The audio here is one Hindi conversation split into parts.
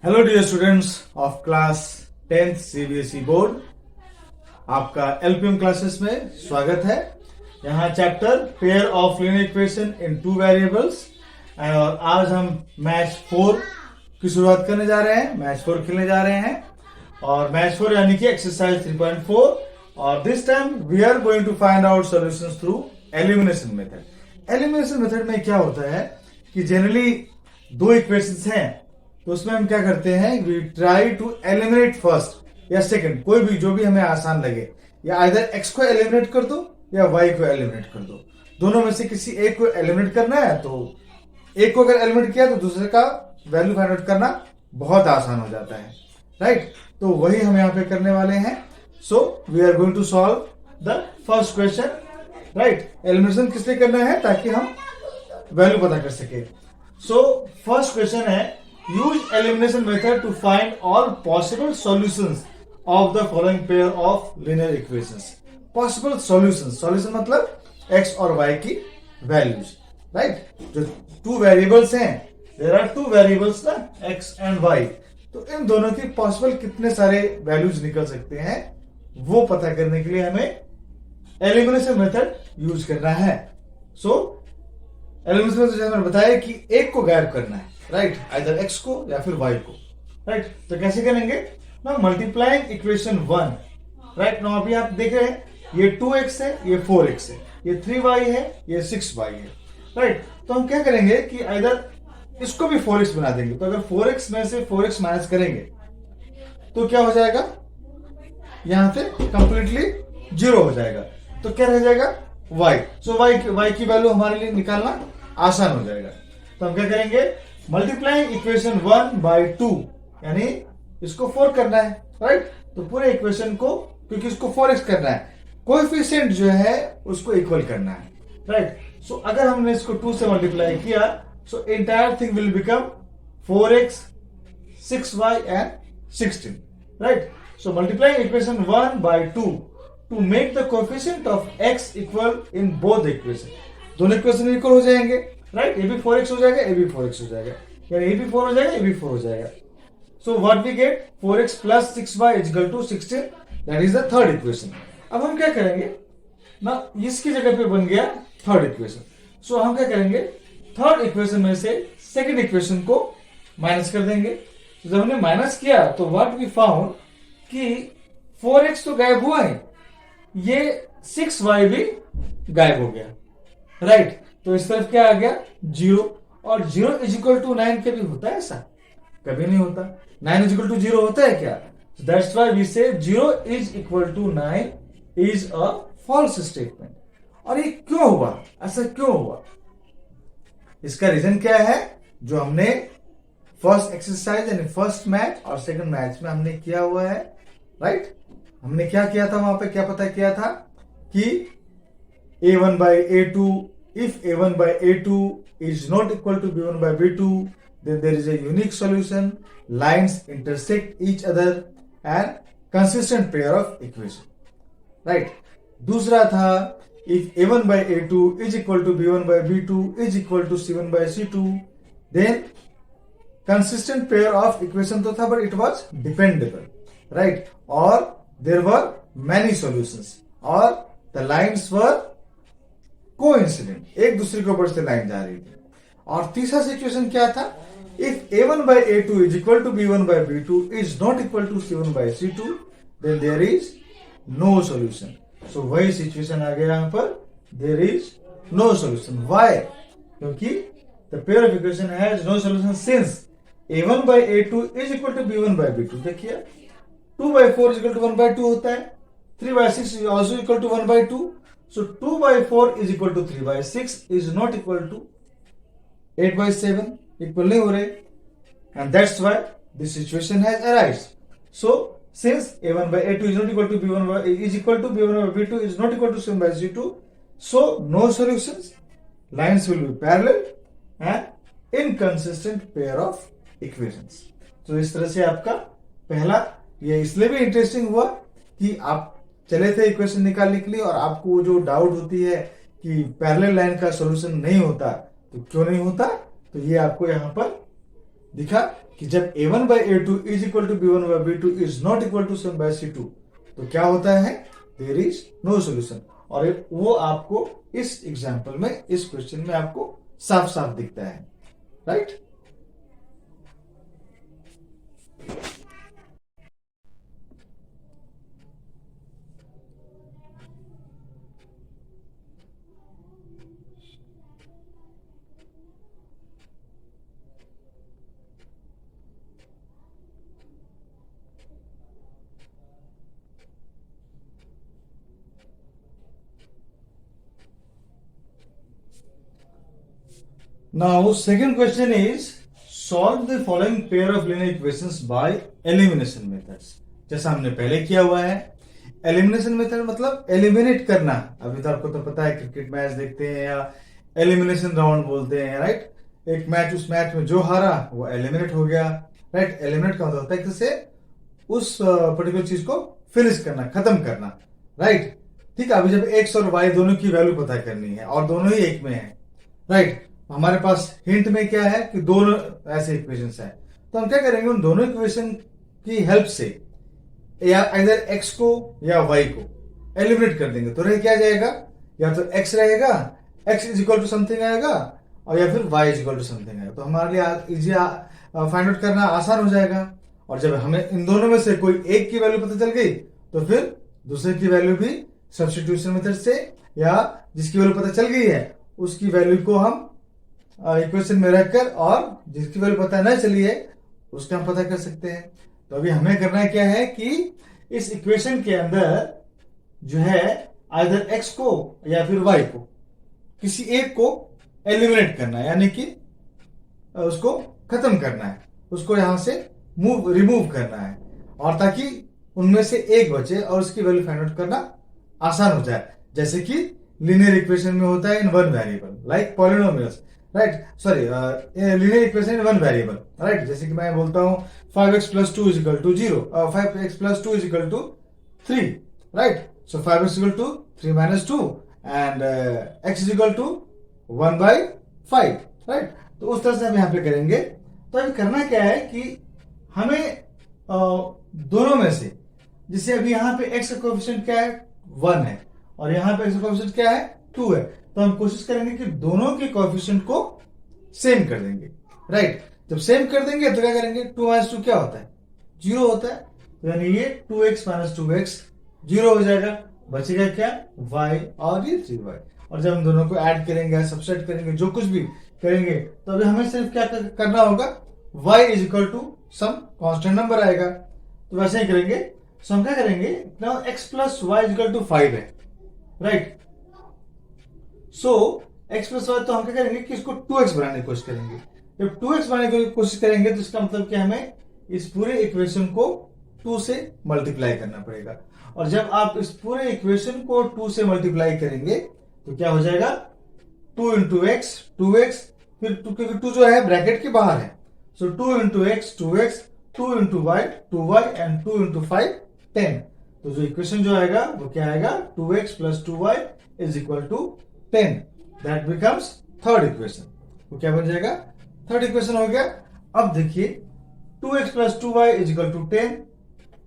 Hello dear students of class 10th CBSE board, आपका एलपीएम क्लासेस में स्वागत है। यहाँ chapter pair of linear equation in two variables और आज हम मैच 4 की शुरुआत करने जा रहे हैं। मैच 4 खेलने जा रहे हैं और मैच 4 यानी कि एक्सरसाइज 3.4 और this time we are going to find out solutions through elimination method. Elimination method में क्या होता है कि जनरली दो इक्वेशंस हैं तो उसमें हम क्या करते हैं, we try to eliminate first या सेकंड, कोई भी जो भी हमें आसान लगे, या आइदर एक्स को एलिमिनेट कर दो या वाई को एलिमिनेट कर दो। दोनों में से किसी एक को एलिमिनेट करना है तो एक को अगर एलिमिनेट किया तो दूसरे का वैल्यू फाइंड आउट करना बहुत आसान हो जाता है, राइट। तो वही हम यहाँ पे करने वाले हैं। So we are going to solve the first question, right. Elimination किस लिए करना है ताकि हम वैल्यू पता कर सके। सो फर्स्ट क्वेश्चन है, use elimination method to find all possible solutions of the following pair of linear equations. Possible solutions, solution मतलब x और y की values, right? जो two variables हैं, there are two variables ना, x and y, तो इन दोनों की possible कितने सारे values निकल सकते हैं वो पता करने के लिए हमें elimination method use करना है। So elimination method जैसे मैंने बताया कि एक को गायब करना है, राइट, आइदर एक्स को या फिर वाई को, राइट। तो कैसे करेंगे ना, मल्टीप्लाइंग इक्वेशन 1, राइट। नो अभी आप देख रहे हैं ये 2x है, ये 4x है, ये 3y है, ये 6y है, राइट। तो हम क्या करेंगे कि आइदर इसको भी 4x बना देंगे। तो अगर 4x में से 4x माइनस करेंगे तो क्या हो जाएगा, यहां से कंप्लीटली 0 हो जाएगा। तो क्या रह जाएगा, y। सो y की वैल्यू हमारे लिए निकालना आसान हो जाएगा। तो हम क्या करेंगे, मल्टीप्लाइंग इक्वेशन 1 बाई 2, यानी इसको 4 करना है, राइट। तो पूरे इक्वेशन को, क्योंकि इसको 4x करना है, कोएफिशिएंट जो है उसको इक्वल करना है, राइट। सो अगर हमने इसको 2 से मल्टीप्लाई किया so entire thing will become 4x 6y and 16, right. So multiplying equation 1 by 2 to make the coefficient of x equal in both equation. दोनों इक्वेशन इक्वल हो जाएंगे, राइट। ये भी 4x हो जाएगा, ये भी 4x हो जाएगा, यानी ये भी 4 हो जाएगा, ये भी 4 हो जाएगा। So what we get, 4x plus 6y is equal to 16, that is the third equation. अब हम क्या करेंगे ना, इसकी जगह पे बन गया थर्ड इक्वेशन। सो हम क्या करेंगे, थर्ड इक्वेशन में से सेकंड इक्वेशन को माइनस कर देंगे। तो जब हमने माइनस किया तो व्हाट वी फाउंड कि 4x तो गायब हुआ है, ये 6y भी गायब हो गया, राइट। तो इस तरफ क्या आ गया, 0, और 0 इज इक्वल टू 9 कभी होता है ऐसा? कभी नहीं होता। 9 इज इक्वल टू 0 होता है क्या? That's why we say 0 is equal to 9 is a false statement. और ये क्यों हुआ, ऐसा क्यों हुआ? इसका रीजन क्या है, जो हमने फर्स्ट एक्सरसाइज यानी फर्स्ट मैच और सेकंड मैच में हमने किया हुआ है, राइट। हमने क्या किया था वहां पे, क्या पता किया था कि a1 by a2, if a1 by a2 is not equal to b1 by b2, then there is a unique solution, lines intersect each other and consistent pair of equation, right. दूसरा था, if a1 by a2 is equal to b1 by b2 is equal to c1 by c2, then consistent pair of equation तो था but it was dependable, right, or there were many solutions or the lines were coincident, एक दूसरे के ऊपर से लाइन जा रही थी। और तीसरा सिचुएशन क्या था, if a1 by a2 is equal to b1 by b2 is not equal to c1 by c2, then there is no solution. So वही सिचुएशन आ गया यहाँ पर, there is no solution. Why? क्योंकि the pair of equation has no solution since a1 by a2 is equal to b1 by b2. देखिए 2 by 4 is equal to 1 by 2 होता है, 3 by 6 is also equal to 1 by 2. So 2 by 4 is equal to 3 by 6 is not equal to 8 by 7, equal नहीं हो रहे, and that's why this situation has arisen. So since a1 by a2 is not equal to b1 by is equal to b1 by b2 is not equal to c1 by c2, so no solutions, lines will be parallel and inconsistent pair of equations. तो इस तरह से आपका पहला, ये इसलिए भी इंटरेस्टिंग हुआ कि आप चले थे इक्वेशन निकालने के लिए और आपको वो जो डाउट होती है कि पैरेलल लाइन का सॉल्यूशन नहीं होता, तो क्यों नहीं होता, तो ये आपको यहां पर दिखा कि जब a1 by a2 is equal to b1 by b2 is not equal to 7 by c2, तो क्या होता है, देयर इज नो सॉल्यूशन। और वो आपको इस एग्जाम्पल में, इस क्वेश्चन में आपको साफ साफ दिखता है, right. Now, second question is solve the following pair of linear equations by elimination methods। जैसा हमने पहले किया हुआ है, एलिमिनेशन मेथड मतलब एलिमिनेट करना। अभी तो आपको तो पता है, क्रिकेट मैच देखते हैं या एलिमिनेशन राउंड बोलते हैं, राइट। एक मैच, उस मैच में जो हारा वो एलिमिनेट हो गया, राइट। एलिमिनेट का मतलब होता है कि से उस पर्टिकुलर चीज को फिनिश करना, खत्म करना, राइट। ठीक है, अभी जब एक्स और वाई दोनों की वैल्यू पता करनी है और दोनों ही एक में है, राइट। हमारे पास हिंट में क्या है कि दोनों ऐसे इक्वेशंस हैं, तो हम क्या करेंगे, उन दोनों इक्वेशन की हेल्प से या इधर एक्स को या वाई को एलिमिनेट कर देंगे। तो रह क्या जाएगा, या तो एक्स रहेगा, x is equal to something आएगा, और या फिर y is equal to something आएगा। तो हमारे लिए इजी फाइंड आउट करना आसान हो जाएगा। और जब हमें इन दोनों में से कोई एक की वैल्यू पता चल गई, तो फिर दूसरे की वैल्यू भी सब्स्टिट्यूशन मेथड से, या जिसकी वैल्यू पता चल गई है उसकी वैल्यू को हम इक्वेशन में रखकर, और जिसकी वैल्यू पता नहीं चली है उसका हम पता कर सकते हैं। तो अभी हमें करना क्या है कि इस इक्वेशन के अंदर जो है आइदर एक्स को या फिर वाई को, किसी एक को एलिमिनेट करना है, यानी कि उसको खत्म करना है, उसको यहां से रिमूव करना है, और ताकि उनमें से एक बचे और उसकी वैल्यू फाइंड आउट करना आसान हो जाए। जैसे कि लीनियर इक्वेशन में होता है in one variable, like polynomials, right. Sorry, linear equation in one variable, right. जैसे कि मैं बोलता हूं 5x + 2 = 0, 5x + 2 = 3, right. So 5x = 3 - 2 and x = 1/5, right. तो उस तरह से हम यहाँ पे करेंगे। तो अभी करना क्या है कि हमें दोनों में से, जिससे अभी यहाँ पे x का कोएफिशिएंट क्या है, 1 है, और यहाँ पे x का कोएफिशिएंट क्या है, 2 है। तो हम कोशिश करेंगे कि दोनों के कोएफिशिएंट को सेम कर देंगे, राइट। जब सेम कर देंगे तो क्या करेंगे, 2 - 2 क्या होता है, 0 होता है। तो यानी ये 2x - 2x 0 हो जाएगा, बचेगा क्या, y, और ये 3y। और जब हम दोनों को ऐड करेंगे, सबसेट करेंगे, जो कुछ भी करेंगे, तो अभी हमें सिर्फ क्या करना होगा, y = सम कांस्टेंट नंबर आएगा। तो वैसे ही करेंगे। सो हम क्या करेंगे, नाउ x + y = 5 है, राइट। सो x + y, तो हम क्या करेंगे कि इसको 2x बनाने की कोशिश करेंगे। जब 2x बनाने की कोशिश करेंगे तो इसका मतलब कि हमें इस पूरे इक्वेशन को 2 से मल्टीप्लाई करना पड़ेगा। और जब आप इस पूरे इक्वेशन को 2 से मल्टीप्लाई करेंगे तो क्या हो जाएगा, 2 × x 2x, फिर 2, क्योंकि 2 जो है ब्रैकेट के बाहर है। सो 2 × x 2x, 2 × y 2y, and 2 × 5 10। तो जो इक्वेशन जो आएगा वो क्या आएगा, 2x + 2y = 10। That becomes third equation. वो क्या बन जाएगा, थर्ड इक्वेशन हो गया। अब देखिए 2x + 2y = 10,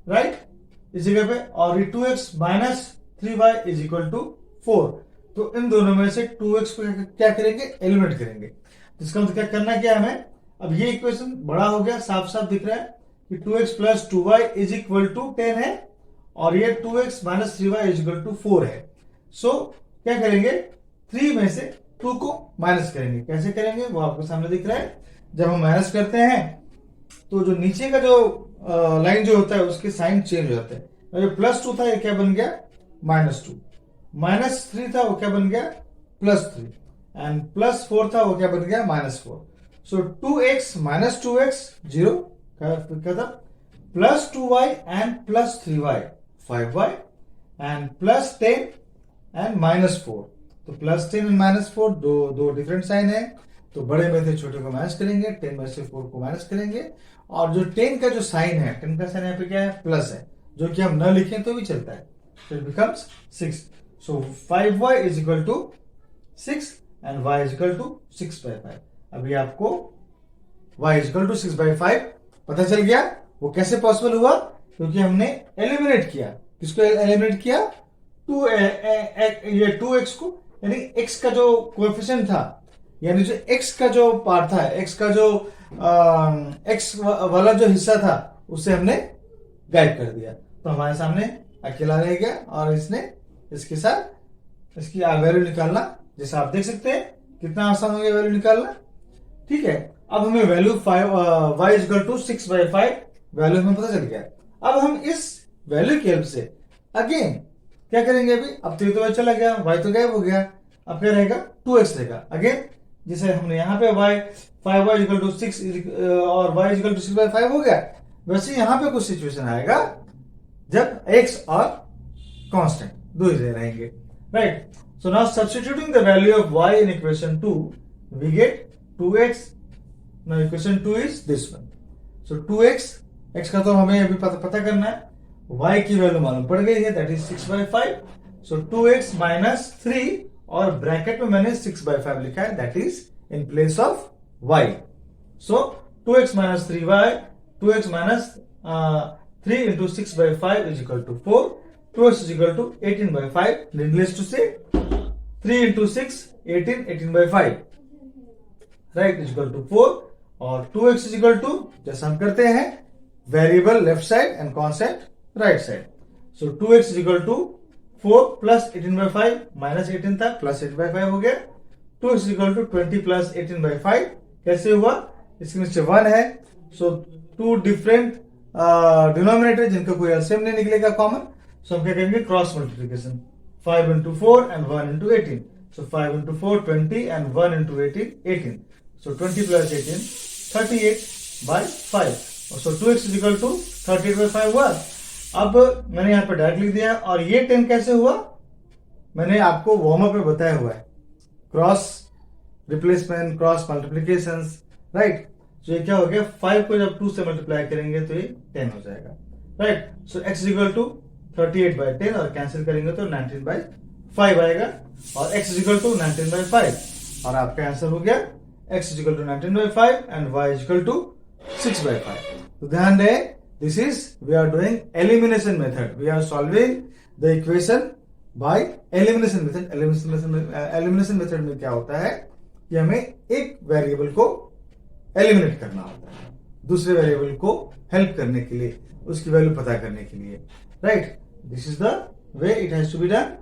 राइट, इस जगह पे, और ये 2x - 3y = 4। तो इन दोनों में से 2x को क्या करेंगे, एलिमिनेट करेंगे। इसका मतलब क्या करना, क्या हमें, अब ये इक्वेशन बड़ा हो गया, साफ साफ दिख रहा है कि 2x + 2y = 10 है, और ये 2x - 3y = 4 है। सो क्या करेंगे, 3 में से 2 को माइनस करेंगे। कैसे करेंगे वो आपको सामने दिख रहा है। जब हम माइनस करते हैं तो जो नीचे का जो लाइन जो होता है उसके साइन चेंज हो जाते हैं। जो +2 था ये क्या बन गया, -2, -3 था वो क्या बन गया, +3, एंड +4 था वो क्या बन गया, -4। सो 2x - 2x 0 क्या था, +2y and +3y 5y, and +10 and -4। तो +10 एंड -4 दो डिफरेंट साइन है। तो बड़े में से छोटे को माइनस करेंगे, 10 में से 4 को माइनस करेंगे, और जो 10 का जो साइन है, 10 का साइन यहाँ पे क्या है, प्लस है, जो कि हम न लिखें तो भी चलता है। तो it becomes 6। So 5y = 6 and y = 6/5। अभी आपको y = 6/5 पता चल गया वो कैसे पॉसिबल हुआ, क्योंकि हमने एलिमिनेट किया। किसको एलिमिनेट किया? ये 2x को, यानी x का जो कोएफिशिएंट था, यानी जो x का जो पार्ट था, x का जो x वाला जो हिस्सा था उसे हमने गायब कर दिया। तो हमारे सामने अकेला रह गया और इसने इसके साथ इसकी वैल्यू निकालना, जैसा आप देख सकते हैं कितना आसान हो गया वैल्यू निकालना। ठीक है, अब हमें value y equal to 6/5 value हमें पता चल गया। अब हम इस वैल्यू की हेल्प से अगेन क्या करेंगे? अभी अब 3 तो चला गया, y तो गायब हो गया, अब क्या रहेगा? 2x रहेगा। अगेन जैसे हमने यहाँ पे 5y इक्वल टू 6 और y इक्वल टू 6/5 हो गया, वैसे यहाँ पे कुछ सिचुएशन आएगा जब x और कांस्टेंट दो ही रहेंगे, right? So now substituting the value of y in equation 2 we get 2x. Now equation 2 is this one. So 2x, x का तो हमें अभी पता करना है, y की वैल्यू मालूम पड़ गई है, that is 6/5. So 2x minus 3 और ब्रैकेट में मैंने 6/5 लिखा है, that is in place of y. So 2x minus 3y, 2x minus 3 into 6/5 is equal to 4. 2x is equal to 18/5. Needless to say, 3 into 6, 18, 18/5. Right, is equal to 4. और 2x is equal to, जैसा हम करते हैं, variable left side and constant right side. So 2x is equal to 4 plus 18/5 minus 18 था, प्लस 8/5 हो गया. 2x is equal to 20 plus 18/5. कैसे हुआ? इसके नीचे 1 है, सो 2 डिफरेंट डिनोमिनेटर जिनका कोई एलसीएम नहीं निकलेगा कॉमन. सो हम क्या करेंगे? Cross multiplication. 5 into 4 and 1 into 18. So 5 into 4 20 and 1 into 18 18. So 20 plus 18 38/5. So 2x is equal to 38/5 हुआ. अब मैंने यहाँ पर डायरेक्ट लिख दिया. और ये 10 कैसे हुआ? मैंने आपको वार्म अप में बताया हुआ है, cross replacement, cross multiplication, right? तो ये क्या हो गया? 5 को जब 2 से मल्टीप्लाई करेंगे तो ये 10 हो जाएगा, right? So x is equal to 38/10 और कैंसिल करेंगे तो 19/5 आएगा, और x is equal to 19/5 और आपका आंसर हो गया x is equal to 19/5 and y is equal to 6/5. तो ध्यान दें, this is we are doing elimination method. We are solving the equation by elimination method. Elimination method में क्या होता है कि हमें एक वेरिएबल को एलिमिनेट करना होता है दूसरे वेरिएबल को हेल्प करने के लिए, उसकी वैल्यू पता करने के लिए, right? This is the way it has to be done.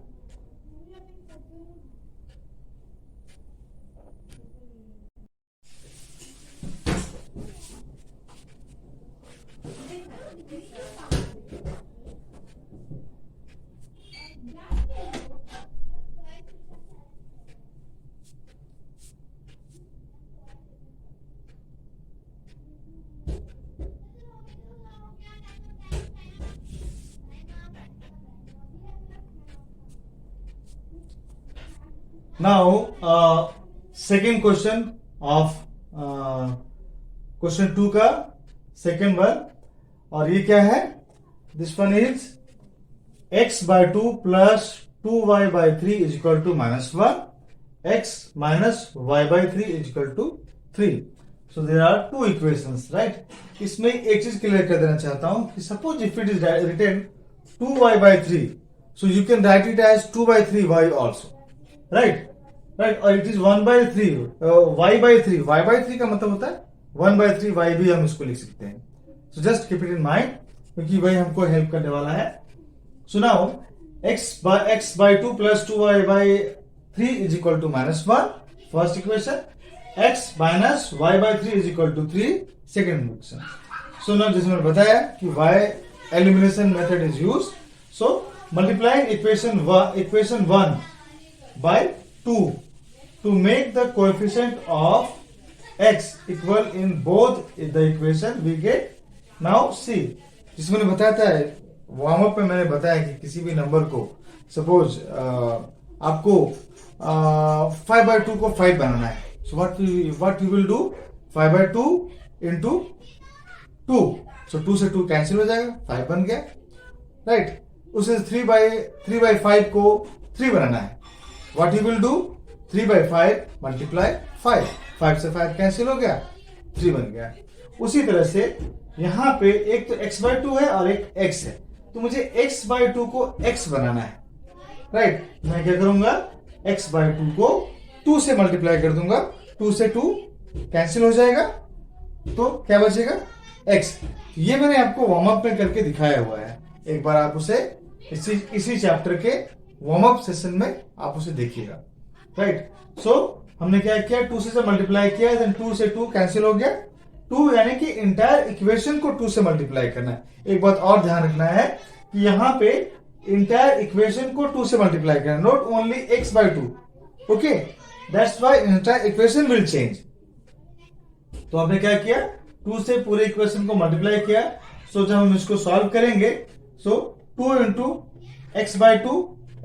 Now, second question of question 2 का second one, और ये क्या है? This one is x/2 plus 2y/3 is equal to -1. X minus y/3 is equal to 3. So there are two equations, right? इसमें एक चीज क्लियर कर देना चाहता हूं कि suppose if it is written 2y/3, so you can write it as 2/3y also, right? Right, और it is 1/3 y/3. y/3 का मतलब होता है 1/3 y भी हम इसको लिख सकते हैं. So just keep it in mind, क्योंकि वही हमको हेल्प करने वाला है. So now x/2 plus 2y/3 is equal to -1, first equation. x minus y/3 is equal to 3, second equation. So now जिसमें बताया कि y elimination method is used. So multiplying equation 1 by 2 to make the coefficient of x equal in both the equation, we get now c. जिसमें मैंने बताया था वार्म अप में, मैंने बताया कि किसी भी नंबर को सपोज आपको 5/2 को 5 बनाना है. So what you will do? 5/2 into 2. So 2 से 2 कैंसिल हो जाएगा, 5 बन गया, राइट? उसे 3/5 को 3 बनाना है. What you will do? 3/5 multiply 5. 5 से 5 कैंसिल हो गया, 3 बन गया. उसी तरह से यहाँ पे एक तो x/2 है और एक x है, तो मुझे x/2 को x बनाना है, राइट। मैं क्या करूंगा, x/2 को 2 से मल्टीप्लाई कर दूंगा, 2 से 2 कैंसिल हो जाएगा, तो क्या बचेगा x। ये मैंने आपको वार्म अप में करके दिखाया हुआ है, एक बार आप उसे इसी चैप्टर के वार्म अप सेशन में आप उसे देखिएगा, राइट। सो हमने क्या किया, 2 से मल्टीप्लाई किया, देन 2 से 2 कैंसिल हो गया, 2 यानी कि इंटायर इक्वेशन को 2 से मल्टीप्लाई करना है। एक बात और ध्यान रखना है कि यहाँ पे इंटायर इक्वेशन को 2 से मल्टीप्लाई करना, not only x/2, okay, that's why entire equation will change. तो हमने क्या किया, 2 से पूरे इक्वेशन को मल्टीप्लाई किया। सो जब हम इसको सॉल्व करेंगे, सो 2 इंटू x/2,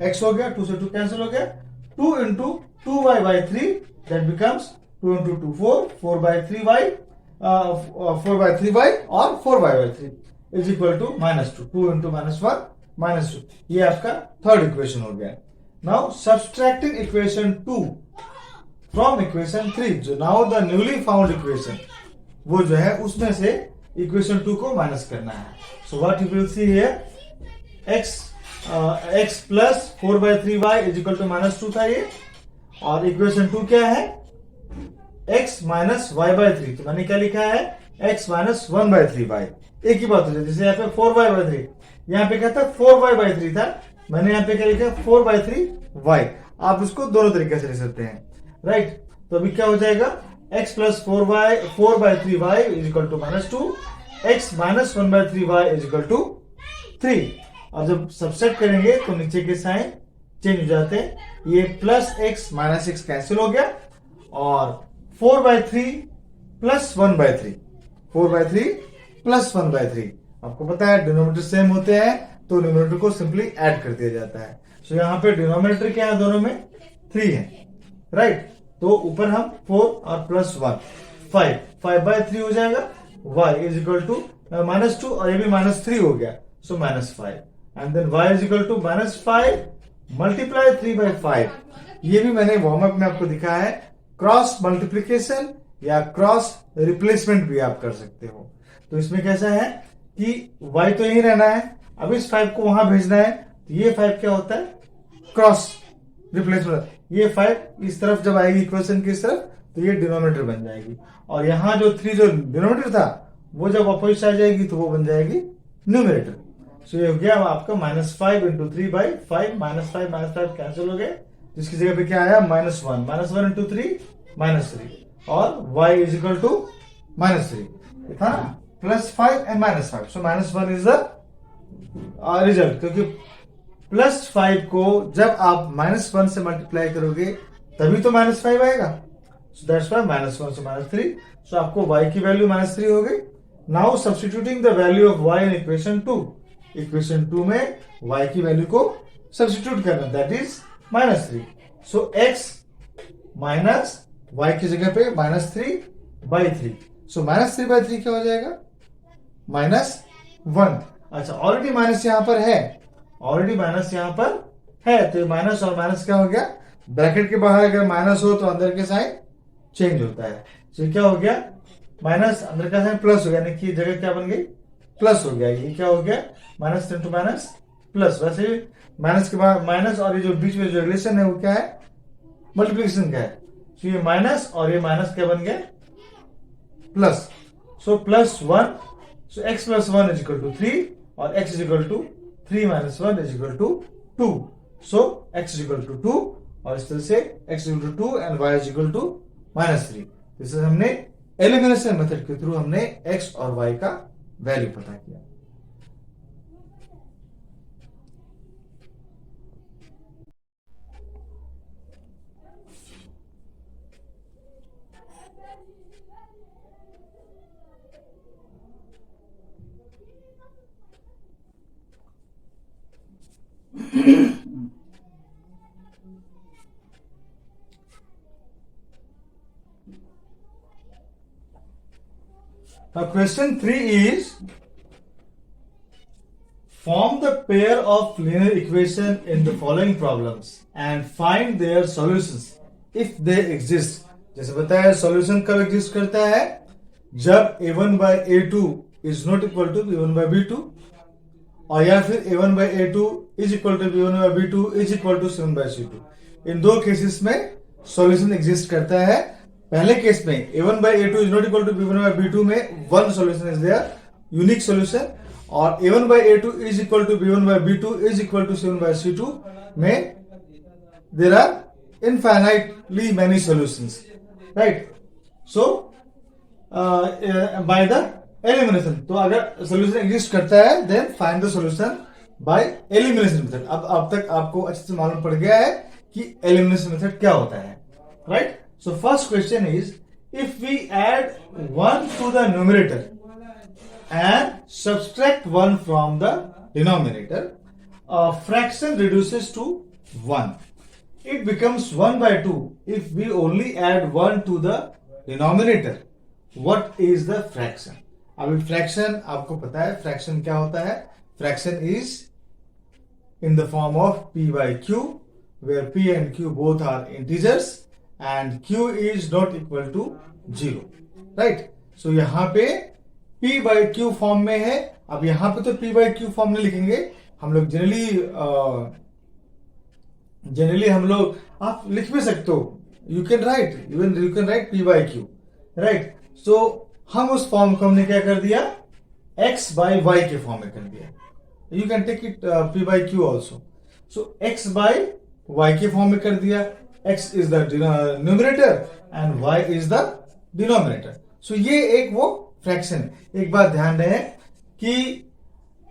x हो गया, 2 से 2 कैंसिल हो गया, 2 into 2y/3, that becomes 2 into 2 4, 4/3y, 4/3y और 4y/3 is equal to -2, 2 into -1 -2, ये आपका थर्ड इक्वेशन हो गया। Now subtracting equation 2 from equation 3, जो now the newly found equation, वो जो है उसमें से इक्वेशन 2 को माइनस करना है। So what you will see here, x plus 4/3y is equal to -2 था ये, और इक्वेशन 2 क्या है, x माइनस y/3, तो मैंने क्या लिखा है, x माइनस 1/3y, एक ही बात हो जाए। जैसे यहाँ पे 4y/3, यहाँ पे क्या था 4y/3 था, मैंने यहाँ पे क्या लिखा 4/3y, आप इसको दोनों तरीके से लिख सकते हैं, राइट। तो अभी क्या हो जाएगा, x plus 4/3y is equal to -2, x minus 1/3y is equal to 3। और जब सबसेट करेंगे तो नीचे के साइन चेंज हो जाते हैं, ये plus x minus x cancel हो गया, और 4/3 प्लस 1/3, 4/3 प्लस 1/3, आपको पता है डिनोमिनेटर सेम होते हैं तो डिनोमिनेटर को सिंपली ऐड कर दिया जाता है। सो यहाँ पे डिनोमिनेटर क्या है, दोनों में 3 है, राइट। तो ऊपर हम 4 और प्लस 1 5, 5/3 हो जाएगा, y इज इक्वल टू -2, और ये भी -3 हो गया, so -5, and then y is equal to -5 multiply 3/5। ये भी मैंने वार्म अप में आपको दिखाया है, क्रॉस मल्टीप्लीकेशन या क्रॉस रिप्लेसमेंट भी आप कर सकते हो। तो इसमें कैसा है कि y तो यही रहना है, अब इस 5 को वहां भेजना है, तो ये 5 क्या होता है, क्रॉस रिप्लेसमेंट, ये 5 इस तरफ जब आएगी इक्वेशन की इस तरफ, तो ये डिनोमिनेटर बन जाएगी, और यहाँ जो 3 जो डिनोमिनेटर था वो जब अपोजिट आ जाएगी तो वो बन जाएगी न्यूमरेटर। सो ये हो गया आपका -5 इंटू 3/5, -5 कैंसिल हो गए, जिसकी जगह पे क्या आया -1 इंटू 3 -3, और y इज इक्वल टू -3 था ना, +5 and -5, so -1 is the result, क्योंकि +5 को जब आप -1 से मल्टीप्लाई करोगे तभी तो -5 आएगा, सो दैट्स व्हाई -1 से -3, सो आपको y की वैल्यू -3 हो गई। Now substituting the value of y in equation 2, equation 2 में y की वैल्यू को सब्स्टिट्यूट करना, that is -3, so x minus y की जगह पे -3/3, सो -3/3 क्या हो जाएगा, -1। अच्छा, ऑलरेडी माइनस यहां पर है, ऑलरेडी माइनस यहां पर है, तो माइनस और माइनस क्या हो गया, ब्रैकेट के बाहर अगर माइनस हो तो अंदर के साइन चेंज होता है, तो क्या हो गया, माइनस अंदर का साइन प्लस हो गया, यानी कि जगह क्या बन गई, प्लस हो गया, ये क्या हो गया, माइनस इंटू माइनस प्लस। वैसे माइनस के बाद माइनस और ये जो बीच में जो रिलेशन है वो क्या है, मल्टीप्लिकेशन का है, तो ये माइनस और ये माइनस क्या बन गया, plus, so +1, so x plus 1 is equal to 3, और x is equal to 3 minus 1 is equal to 2, so x is equal to 2, और इस तरह से x is equal to 2 and y is equal to -3। इससे हमने एलिमिनेशन मेथड के थ्रू हमने x और y का वैल्यू पता किया। Now question 3 is, form the pair of linear equation in the following problems and find their solutions if they exist। जैसे बताया सॉल्यूशन कब एग्जिस्ट करता है, जब a1 by a2 is not equal to b1 by b2, और या फिर a1 by a2 is equal to b1 by b2 is equal to c1 by c2। इन दो केसेस में सॉल्यूशन एग्जिस्ट करता है। पहले केस में a1 by a2 is not equal to b1 by b2 में one solution is there, unique solution, और a1 by a2 is equal to b1 by b2 is equal to c1 by c2 में there are infinitely many solutions, right. So by the elimination, तो अगर सॉल्यूशन एग्जिस्ट करता है then find the solution by elimination method. अब तक आपको अच्छे से मालूम पड़ गया है कि एलिमिनेशन मेथड क्या होता है, right. So first question is, if we add 1 to the numerator and subtract 1 from the denominator, a fraction reduces to 1. It becomes 1 by 2 if we only add 1 to the denominator. What is the fraction? अभी fraction आपको पता है fraction क्या होता है। fraction is in the form of p by q, where p and q both are integers and q is not equal to 0, right? So यहाँ पे p बाई क्यू फॉर्म में है। अब यहां पे तो p बाई क्यू फॉर्म में लिखेंगे हम लोग, जनरली हम लोग, आप लिख भी सकते हो, you can write, even you can write p by q, right. So हम उस फॉर्म को हमने क्या कर दिया, x बाई y के फॉर्म में कर दिया। You can take it p by q also. So x by y के फॉर्म में कर दिया, x is the numerator and y is the denominator. So ये एक वो फ्रैक्शन है। एक बात ध्यान रहे कि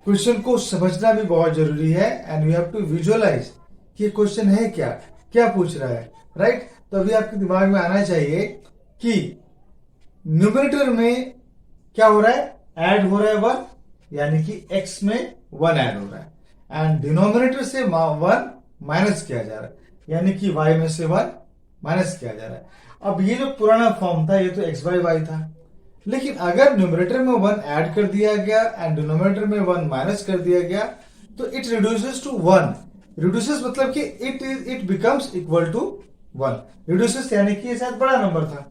क्वेश्चन को समझना भी बहुत जरूरी है, and we have to visualise कि क्वेश्चन है क्या, क्या पूछ रहा है, राइट। तो अभी आपके दिमाग में आना चाहिए कि न्यूमरेटर में क्या हो रहा है, ऐड हो रहा है 1, यानी कि x में 1 ऐड हो रहा है, एंड डिनोमिनेटर से 1 माइनस किया जा रहा है, यानी कि y में से 1 माइनस किया जा रहा है। अब ये जो पुराना फॉर्म था ये तो x बाई y था, लेकिन अगर न्यूमरेटर में 1 ऐड कर दिया गया एंड डिनोमिनेटर में 1 माइनस कर दिया गया तो इट रिड्यूसेस टू 1। रिड्यूसेस मतलब कि it becomes equal to 1। Reduces यानी कि शायद बड़ा नंबर था,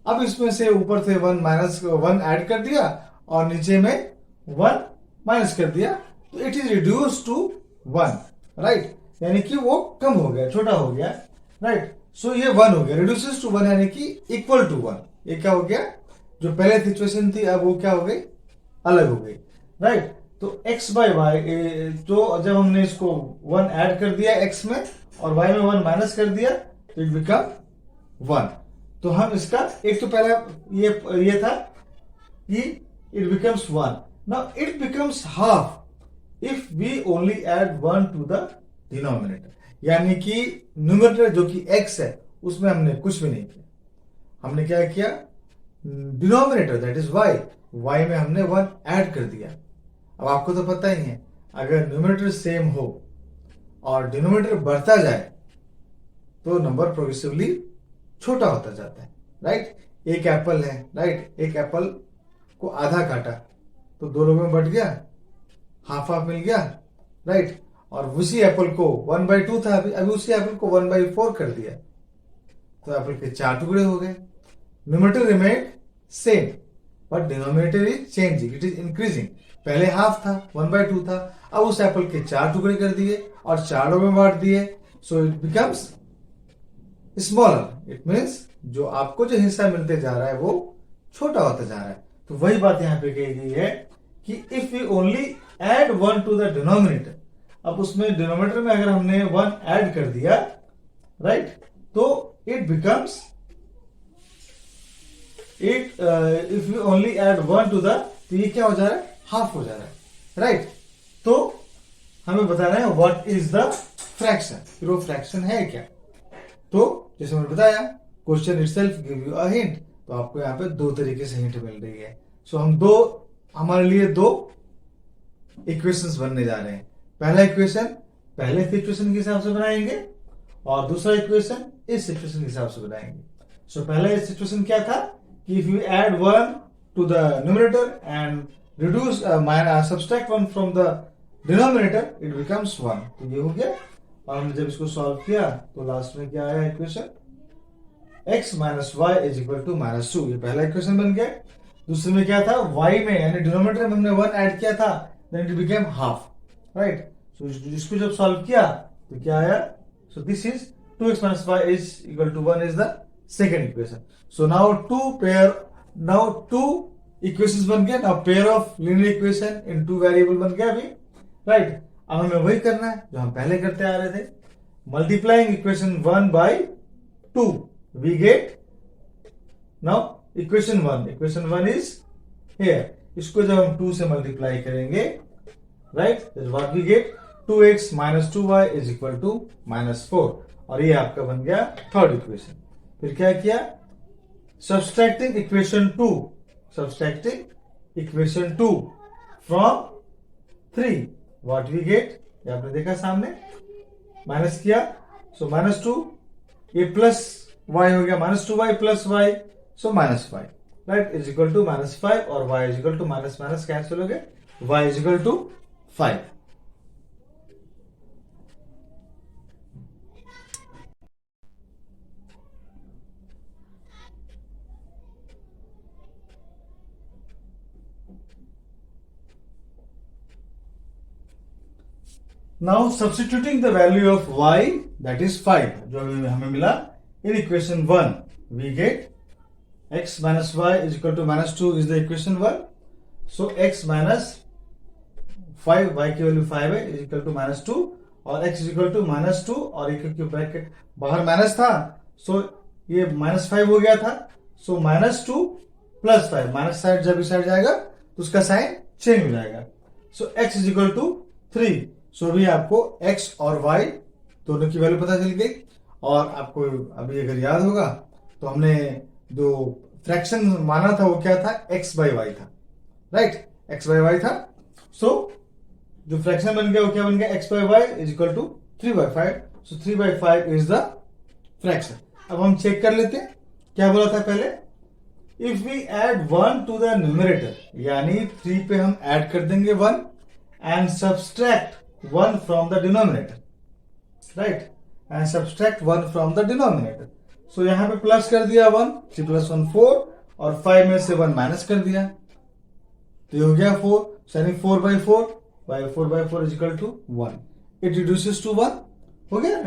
अब इसमें से ऊपर से 1 ऐड कर दिया और नीचे में 1 माइनस कर दिया, तो it is reduce to 1, right. यानी कि वो कम हो गया, छोटा हो गया, राइट। सो ये 1 हो गया, रिड्यूसेस टू 1 यानी कि इक्वल टू 1। ये क्या हो गया, जो पहले सिचुएशन थी अब वो क्या हो गई, अलग हो गई, राइट। तो x बाई वाई, तो जब हमने इसको 1 ऐड कर दिया x में और y में 1 माइनस कर दिया तो इट बिकम 1। तो हम इसका एक तो पहला ये था कि it becomes 1, now it becomes half if we only add 1 to the denominator. यानी कि न्यूमरेटर जो कि x है उसमें हमने कुछ भी नहीं किया, हमने क्या किया, डिनोमिनेटर दैट इज y में हमने 1 ऐड कर दिया। अब आपको तो पता ही है, अगर न्यूमरेटर सेम हो और डिनोमिनेटर बढ़ता जाए तो नंबर प्रोग्रेसिवली छोटा होता जाता है, राइट। एक एप्पल है, राइट, एक एप्पल को आधा काटा तो 2 लोगों में बट गया, हाफ हाफ मिल गया, राइट। और उसी एप्पल को 1/2 था, अभी उसी एप्पल को 1/4 कर दिया तो एप्पल के 4 टुकड़े हो गए। Numerator remained same but denominator is changing, it is increasing. पहले हाफ था, 1/2 था, अब उस एप्पल के 4 टुकड़े कर दिए और 4 लोगों में बांट दिए, so it becomes smaller. It means जो आपको जो हिस्सा मिलते जा रहा है वो छोटा होता जा रहा है। तो वही बात यहाँ पे कही गई है कि if we only add 1 to the denominator, अब उसमें डिनोमिनेटर में अगर हमने 1 ऐड कर दिया, राइट, तो it becomes if you only add 1 to the, तो ये क्या हो जा रहा है, हाफ हो जा रहा है, राइट। तो हमें बताना है व्हाट इज द फ्रैक्शन, फिर वो फ्रैक्शन है क्या। तो जैसे मैंने बताया, question itself give you a hint, तो आपको यहाँ पे 2 तरीके से हिंट मिल रही है। सो हमारे लिए 2 इक्वेशंस बनने जा रहे हैं। पहला इक्वेशन पहले सिचुएशन के हिसाब से बनाएंगे और दूसरा इक्वेशन इस सिचुएशन के हिसाब से बनाएंगे। सो पहला इस सिचुएशन क्या था कि if you add 1 to the numerator and reduce subtract 1 from the denominator, it becomes 1। तो ये हो गया, और हमने जब इसको सॉल्व किया तो लास्ट में क्या आया equation, x minus y is equal to -2। ये पहला इक्वेशन बन गया। दूसरे में क्या था, y में यानी डिनोमिनेटर में हमने 1 ऐड किया था, then it became half, right. So इसको जब सॉल्व किया तो क्या आया, so this is 2x minus y is equal to 1 is the second equation. So now two equations बन गया, now pair of linear equation in two variable बन गया अभी, राइट। अब हमें वही करना है जो हम पहले करते आ रहे थे, multiplying equation 1 by 2 we get now equation 1 is here, इसको जब हम 2 से मल्टीप्लाई करेंगे, right, what we get 2x minus 2y is equal to -4, और ये आपका बन गया थर्ड इक्वेशन। फिर क्या किया, subtracting equation 2 from 3, what we get, ये आपने देखा सामने, माइनस किया, सो -2, ये प्लस y हो गया, -2y plus y, so -5, right, is equal to -5, और y is equal to minus minus cancel हो गए, y is equal to 5। Now substituting the value of y, that is 5, जो हमें मिला in equation 1, we get x minus y is equal to -2 is the equation 1. So x minus 5, y की वैल्यू 5 है, is equal to -2, और x is equal to -2, और एक क्यों ब्रैकेट बाहर माइनस था, सो ये -5 हो गया था, सो -2 प्लस 5, माइनस साइड जब इस साइड जाएगा तो उसका साइन चेंज हो जाएगा, सो x is equal to 3। सो भी आपको x और y दोनों की वैल्यू पता चल गई, और आपको अभी अगर याद होगा तो हमने जो फ्रैक्शन माना था वो क्या था, x by y था, राइट, x by y था। सो जो फ्रैक्शन बन गया वो क्या बन गया, x by y is equal to 3/5, so 3/5 is the fraction. अब हम चेक कर लेते हैं क्या बोला था पहले, if we add 1 to the numerator, यानी 3 पे हम ऐड कर देंगे 1 and subtract 1 from the denominator, right, and subtract 1 from the denominator. So यहां पे प्लस कर दिया 1, 3 + 1 4, और 5 में से 1 माइनस कर दिया, तो ये हो गया 4, यानी 4/4, 4/4 is equal to 1, it reduces to 1, हो गया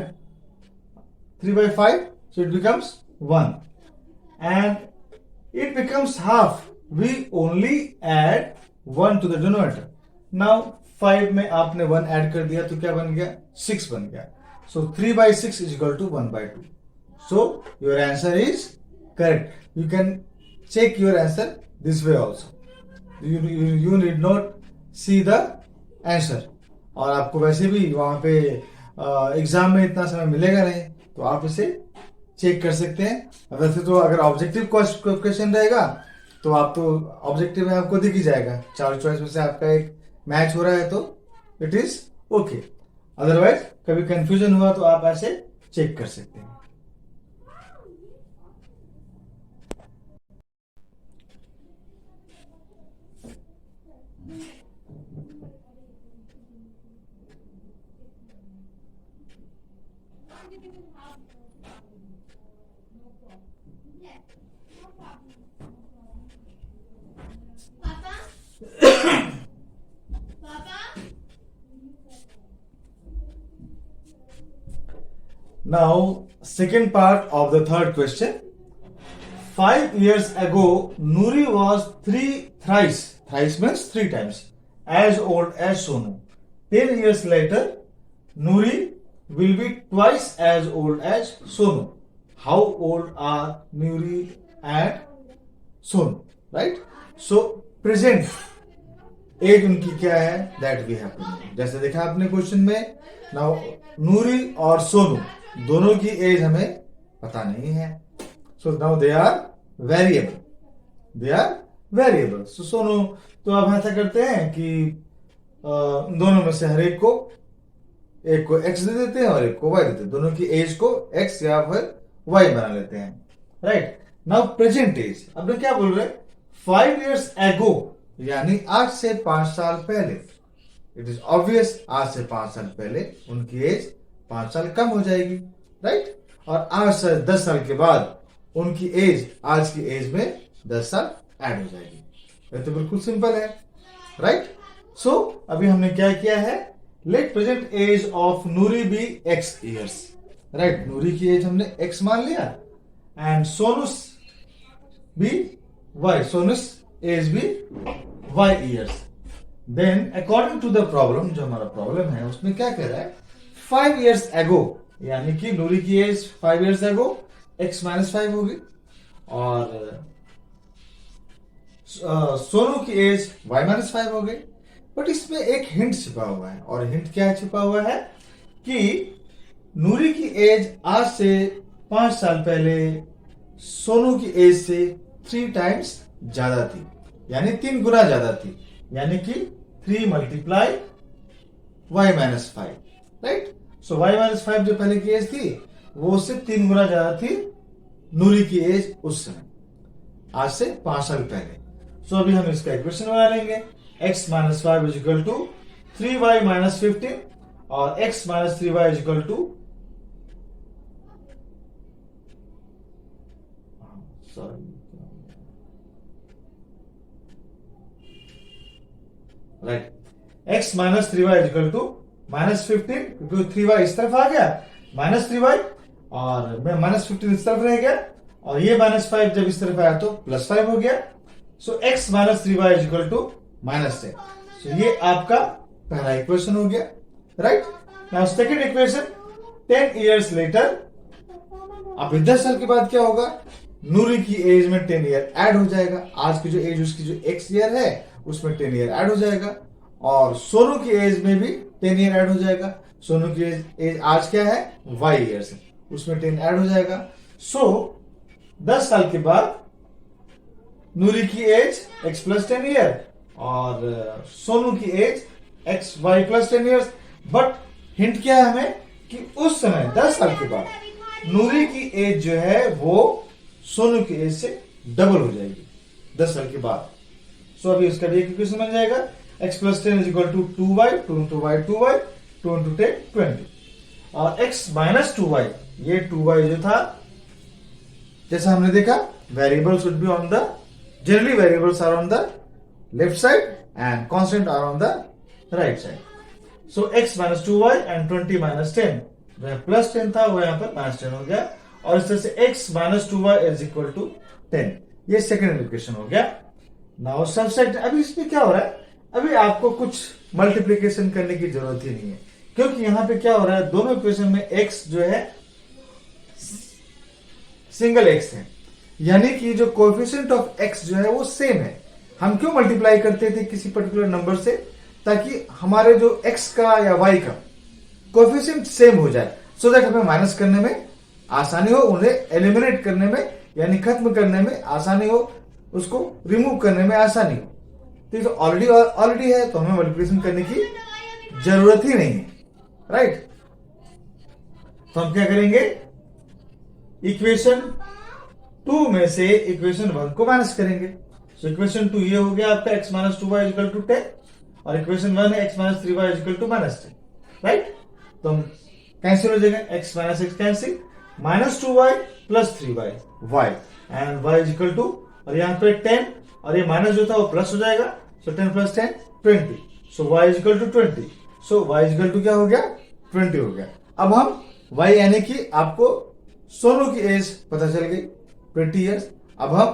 3/5, so it becomes 1, and it becomes half, we only add 1 to the denominator. Now 5 में आपने 1 ऐड कर दिया तो क्या बन गया, 6 बन गया, so 3/6 is equal to 1/2, so your answer is correct. You can check your answer this way also, you need not see the answer, और आपको वैसे भी वहां पे एग्जाम में इतना समय मिलेगा नहीं, तो आप इसे चेक कर सकते हैं। वैसे तो अगर ऑब्जेक्टिव क्वेश्चन रहेगा तो आप तो ऑब्जेक्टिव में आपको दिख ही जाएगा, 4 चॉइस में से आपका एक मैच हो रहा है तो इट इज ओके, अदरवाइज कभी कंफ्यूजन हुआ तो आप ऐसे चेक कर सकते हैं। Now, second part of the third question. 5 years ago, Nuri was thrice means 3 times, as old as Sonu. 10 years later, Nuri will be twice as old as Sonu. How old are Nuri and Sonu? Right? So, present age उनकी क्या है, that we have to know. जैसे देखा आपने क्वेश्चन में, नाउ नूरी और सोनू दोनों की एज हमें पता नहीं है, so now they are variable, so Sonu, तो आप ऐसा करते हैं कि दोनों में से हर एक को एक्स दे देते हैं और एक को वाई देते हैं, दोनों की एज को एक्स या फिर वाई बना लेते हैं, राइट। नाउ प्रेजेंट एज, अब क्या बोल रहे, 5 years ago, यानी आज से 5 साल पहले, इट इज ऑब्वियस आज से 5 साल पहले उनकी एज 5 साल कम हो जाएगी, राइट। और आज से 10 साल के बाद उनकी एज आज की एज में 10 साल ऐड हो जाएगी, ये तो बिल्कुल सिंपल है, राइट। सो अभी हमने क्या किया है, let present age of Noori be x years, right. Noori की एज हमने x मान लिया and Sonu's be y, Sonu's age be y years. Then according to the problem, जो हमारा प्रॉब्लम है उसमें क्या कह रहा है, 5 years ago, यानी कि नूरी की age 5 years ago x minus 5 होगी और सोनू की एज y माइनस 5 हो गई। बट इसमें एक हिंट छिपा हुआ है, और हिंट क्या छिपा हुआ है कि नूरी की एज आज से 5 साल पहले सोनू की एज से 3 times ज्यादा थी, यानी 3 गुना ज्यादा थी, यानी कि 3 मल्टीप्लाई y माइनस 5, राइट। सो y माइनस 5 जो पहले की एज थी वो उससे 3 गुना ज्यादा थी नूरी की एज उस समय, आज से 5 साल पहले। सो अभी हम इसका इक्वेशन बना लेंगे, x minus 5 is equal to 3y minus 15 और x minus 3y is equal to, right, x minus 3y is equal to minus 15, क्योंकि 3y इस तरफ आ गया माइनस 3y और माइनस 15 इस तरफ रह गया, और ये माइनस 5 जब इस तरफ आया तो प्लस 5 हो गया। So x minus 3y is equal to minus 10। So ये आपका पहला इक्वेशन हो गया, right. Now second equation, 10 years later, अब 10 साल के बाद क्या होगा, नूरी की एज में 10 ईयर ऐड हो जाएगा, आज की जो एज उसकी जो x ईयर है उसमें 10 ईयर ऐड हो जाएगा, और सोनू की एज में भी 10 ईयर ऐड हो जाएगा। सोनू की एज आज क्या है, y ईयर्स है, उसमें 10 ऐड हो जाएगा। सो 10 साल के बाद नूरी की एज x प्लस 10 ईयर और सोनू की age x y plus 10 years. But hint क्या है हमें कि उस समय 10 साल के बाद नूरी की एज जो है वो सोनू की एज से डबल हो जाएगी 10 साल के बाद। सो अभी इसका भी एक इक्वेशन बन जाएगा, x plus 10 is equal to 2y, 2 into y 2y, 2 into 10 20, और x माइनस 2y, ये 2y जो था, जैसा हमने देखा variables would be on the, generally variables are on the left side and constant are on the right side. So x minus 2y and 20 minus 10, plus 10 था वो यहाँ पर माइनस 10 हो गया, और इस तरह से x minus 2y is equal to 10, ये सेकेंड इक्वेशन हो गया। नाउ सबसेट, अभी इसमें क्या हो रहा है, अभी आपको कुछ मल्टीप्लीकेशन करने की जरूरत ही नहीं है, क्योंकि यहां पे क्या हो रहा है, दोनों इक्वेशन में x जो है सिंगल x है, यानी कि जो कोएफिशिएंट ऑफ x जो है वो सेम है। हम क्यों मल्टीप्लाई करते थे किसी पर्टिकुलर नंबर से, ताकि हमारे जो x का या y का कोएफिशिएंट सेम हो जाए, सो दैट हमें माइनस करने में आसानी हो, उन्हें एलिमिनेट करने में यानी खत्म करने में आसानी हो, उसको रिमूव करने में आसानी हो। तो ये तो ऑलरेडी है, तो हमें मल्टीप्लिकेशन करने की जरूरत ही नहीं है, राइट। तो हम क्या करेंगे, इक्वेशन 2 में से इक्वेशन 1 को माइनस करेंगे। सो इक्वेशन 2 ये हो गया आपका x minus 2y equal to 10, और इक्वेशन 1 है x minus 3y equal to minus 10, right. तो हम कैंसिल हो जाएगा, x minus x cancel, minus 2y plus 3y y and y is equal to, और यहाँ पे 10 और ये माइनस जो था वो प्लस हो जाएगा, so 10 plus 10 20, so y is equal to 20, so y is equal to क्या हो गया, 20 हो गया। अब हम y यानी कि आपको सोनू की एज पता चल गई 20 इयर्स, अब हम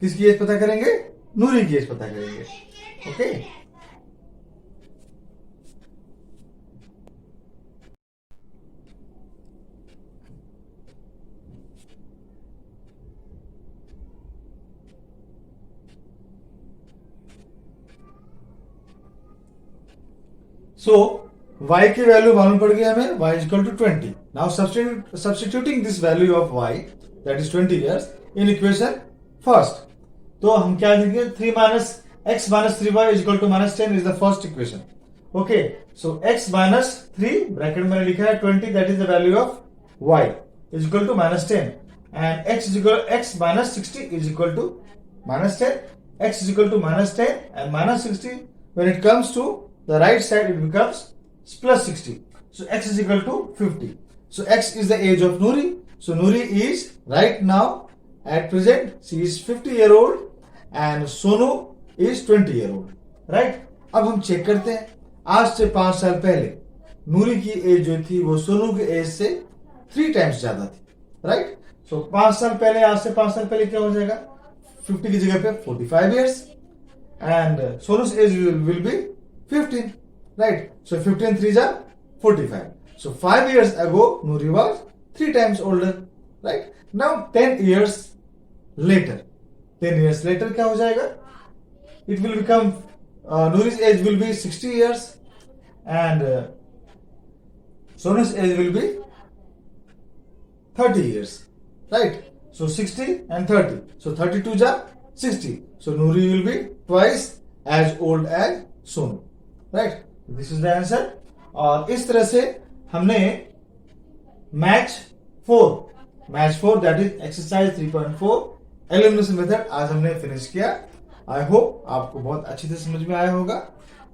किसकी एज पता करेंगे, नूरी की एज पता करेंगे, ओके। सो y की वैल्यू मालूम पड़ गई हमें, y is equal to 20। Now substituting this value of y that is 20 years in equation first, तो हम क्या लिखेंगे, 3 minus x minus 3y is equal to minus 10 is the first equation, okay. So x minus 3 bracket में लिखा है 20, that is the value of y is equal to minus 10, and x is equal x minus 60 is equal to minus 10, x is equal to minus 10 and minus 60 when it comes to the right side it becomes plus 60, so x is equal to 50. So x is the age of Noori, so Noori is right now at present she is 50-year-old and Sonu is 20 year old, right. अब हम चेक करते हैं, आज से 5 साल पहले नूरी की एज जो थी वो सोनू की एज से 3 टाइम्स ज्यादा थी, राइट। सो 5 साल पहले, आज से 5 साल पहले क्या हो जाएगा, 50 की जगह पे 45 years, and Sonu's age will be 15, right? So 15 3s are 45. So 5 years ago, Nuri was 3 times older, right? Now 10 years later, 10 years later क्या हो जाएगा? It will become, Nuri's age will be 60 years and Sonu's age will be 30 years, right? So 60 and 30. So 32 are 60. So Nuri will be twice as old as Sonu, right? This is the answer. और इस तरह से हमने match 4 that is exercise 3.4 elimination method आज हमने फिनिश किया। आई होप आपको बहुत अच्छी तरह समझ में आया होगा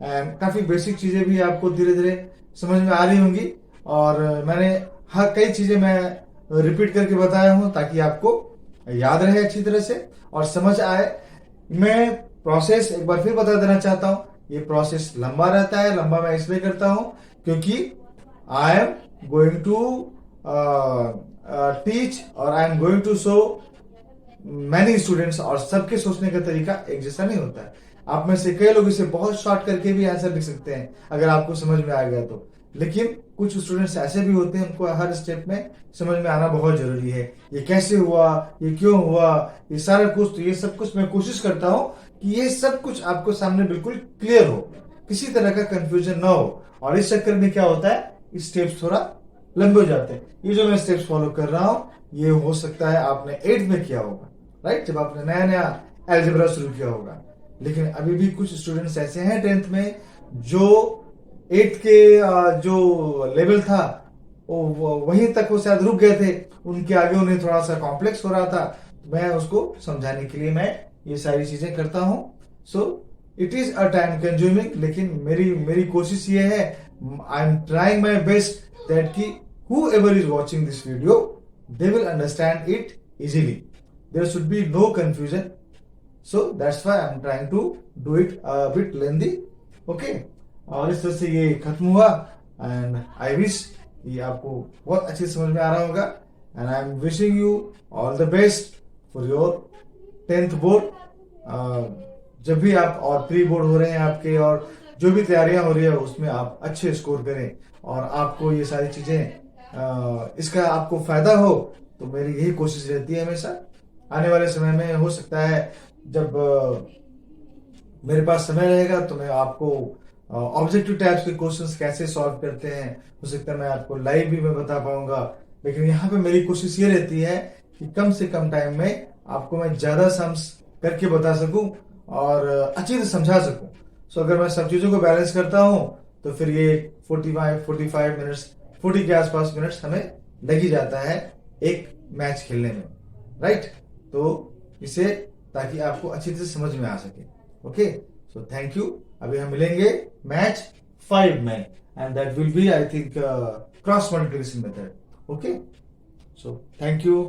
एंड काफी बेसिक चीजें भी आपको धीरे धीरे समझ में आ रही होंगी। और मैंने हर कई चीजें मैं रिपीट करके बताया हूं ताकि आपको याद रहे अच्छी तरह से और समझ आए। मैं प्रोसेस एक बार फिर बता देना चाहता हूं, ये प्रोसेस लंबा रहता है। लंबा मैं इसलिए करता हूं क्योंकि I am going to teach और I am going to show many students, और सबके सोचने का तरीका एक जैसा नहीं होता है। आप में से कई लोग इसे बहुत शॉर्ट करके भी आंसर लिख सकते हैं अगर आपको समझ में आ गया तो, लेकिन कुछ स्टूडेंट्स ऐसे भी होते हैं उनको हर स्टेप में समझ में आना बहुत जरूरी है। ये कैसे हुआ, ये क्यों हुआ, ये सारा कुछ, तो ये सब कुछ मैं कोशिश करता हूं कि ये सब कुछ आपको सामने बिल्कुल क्लियर हो, किसी तरह का कंफ्यूजन ना हो। और इस चक्कर में क्या होता है, स्टेप्स थोड़ा लंबे हो जाते हैं। ये जो मैं स्टेप्स फॉलो कर रहा हूं ये हो सकता है आपने 8th में किया होगा, राइट, जब आपने नया नया अलजेब्रा शुरू किया होगा। लेकिन अभी भी कुछ स्टूडेंट्स ऐसे हैं 10th में जो 8th के जो लेवल था वो वहीं तक वो शायद रुक गए थे, उनके आगे उन्हें थोड़ा सा कॉम्प्लेक्स हो रहा था। मैं उसको समझाने के लिए मैं ये सारी चीजें करता हूं। So it is a time consuming, लेकिन मेरी कोशिश ये है, I am trying my best that कि whoever is watching this video they will understand it easily, there should be no confusion, so that's why I'm trying to do it a bit lengthy, okay। और इस तरह से ये खत्म हुआ एंड आई विश ये आपको बहुत अच्छी समझ में आ रहा होगा and I am wishing you all the best for your 10th board. जब भी आप और प्री बोर्ड हो रहे हैं आपके और जो भी तैयारियां हो रही है उसमें आप अच्छे स्कोर करें और आपको ये सारी चीजें इसका आपको फायदा हो, तो मेरी यही कोशिश रहती है हमेशा। आने वाले समय में हो सकता है जब मेरे पास समय रहेगा तो मैं आपको ऑब्जेक्टिव टाइप्स के क्वेश्चंस कैसे सॉल्व करते हैं, हो सकता है मैं आपको लाइव भी मैं बता पाऊंगा। लेकिन यहाँ पे मेरी कोशिश ये रहती है कि कम से कम टाइम में आपको मैं ज्यादा सम्स करके बता सकूं और अच्छी तरह समझा सकूं। सो अगर मैं सब चीजों को बैलेंस करता हूं तो फिर ये 45 मिनट्स, 40 के आसपास मिनट्स हमें लग ही जाता है एक मैच खेलने में, राइट। तो इसे ताकि आपको अच्छी तरह समझ में आ सके, ओके। So thank you. अभी हम मिलेंगे मैच 5 में and that will be I think cross multiplication method, okay. So thank you.